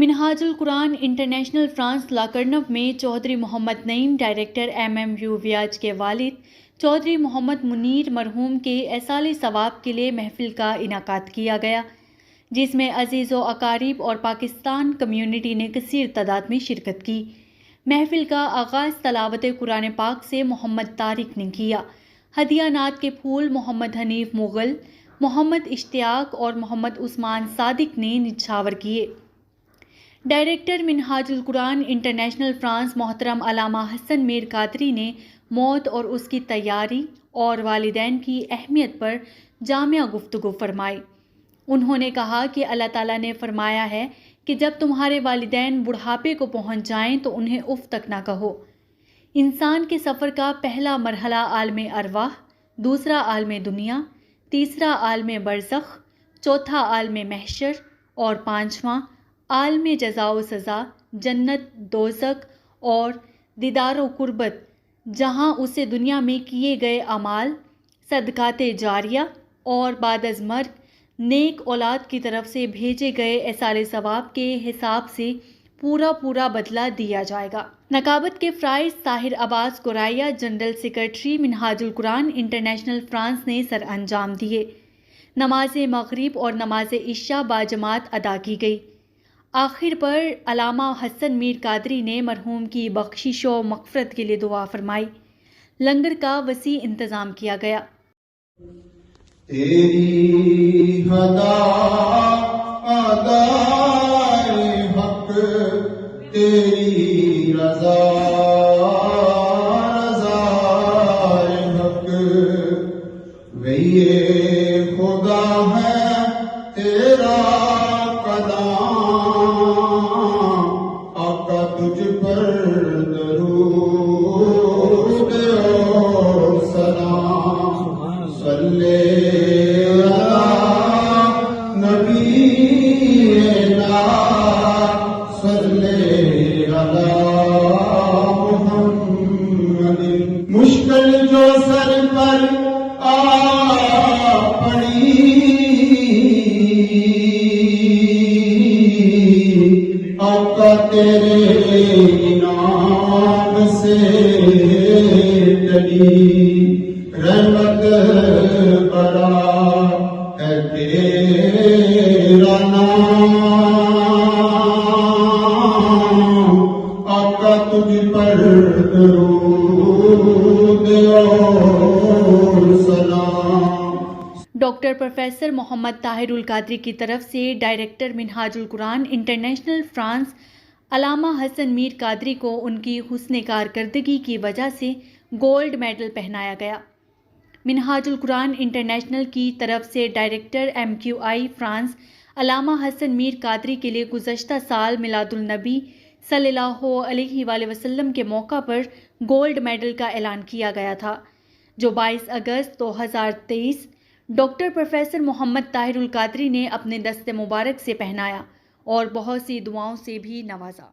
منہاج القرآن international France لاکرنو میں چودھری محمد نعیم director MMU ویاج کے والد چودھری محمد منیر مرحوم کے ایصال ثواب کے لیے محفل کا انعقاد کیا گیا، جس میں عزیز و اقارب اور پاکستان کمیونٹی نے کثیر تعداد میں شرکت کی۔ محفل کا آغاز تلاوت قرآن پاک سے محمد طارق نے کیا۔ ہدیہ نعت کے پھول محمد حنیف مغل، محمد اشتیاق اور محمد عثمان صادق نے نچھاور کیے۔ ڈائریکٹر منہاج القرآن انٹرنیشنل فرانس محترم علامہ حسن میر قادری نے موت اور اس کی تیاری اور والدین کی اہمیت پر جامع گفتگو فرمائی۔ انہوں نے کہا کہ اللہ تعالیٰ نے فرمایا ہے کہ جب تمہارے والدین بڑھاپے کو پہنچ جائیں تو انہیں اف تک نہ کہو۔ انسان کے سفر کا پہلا مرحلہ عالم ارواح، دوسرا عالم دنیا، تیسرا عالم برزخ، چوتھا عالم محشر اور پانچواں عالم جزا و سزا، جنت، دوزخ اور دیدار و قربت، جہاں اسے دنیا میں کیے گئے اعمال، صدقات جاریہ اور بعد از مرگ نیک اولاد کی طرف سے بھیجے گئے ایصال ثواب کے حساب سے پورا بدلہ دیا جائے گا۔ نقابت کے فرائض طاہر عباس گوریا، جنرل سیکرٹری منہاج القرآن انٹرنیشنل فرانس نے سر انجام دیے۔ نماز مغرب اور نماز عشاء باجماعت ادا کی گئی۔ آخر پر علامہ حسن میر قادری نے مرحوم کی بخشش و مغفرت کے لیے دعا فرمائی۔ لنگر کا وسیع انتظام کیا گیا۔ تیری حق تیری رضا حق وہی خدا ہے تیرا کلام، آقا تجھ پر درود اور سلام، صلی مشکل جو سر پر آ پڑی، آقا تیرے انعام سے ٹلی، رحمت بڑا ہے تیرا نام، آقا تجھ پر درود اور سلام۔ ڈاکٹر پروفیسر محمد طاہر القادری کی طرف سے ڈائریکٹر منہاج القرآن انٹرنیشنل فرانس علامہ حسن میر قادری کو ان کی حسن کارکردگی کی وجہ سے گولڈ میڈل پہنایا گیا۔ منہاج القرآن انٹرنیشنل کی طرف سے ڈائریکٹر MQI فرانس علامہ حسن میر قادری کے لیے گزشتہ سال میلاد النبی صلی اللہ علیہ وآلہ وسلم کے موقع پر گولڈ میڈل کا اعلان کیا گیا تھا، جو 22 اگست 2023 ڈاکٹر پروفیسر محمد طاہر القادری نے اپنے دست مبارک سے پہنایا اور بہت سی دعاؤں سے بھی نوازا۔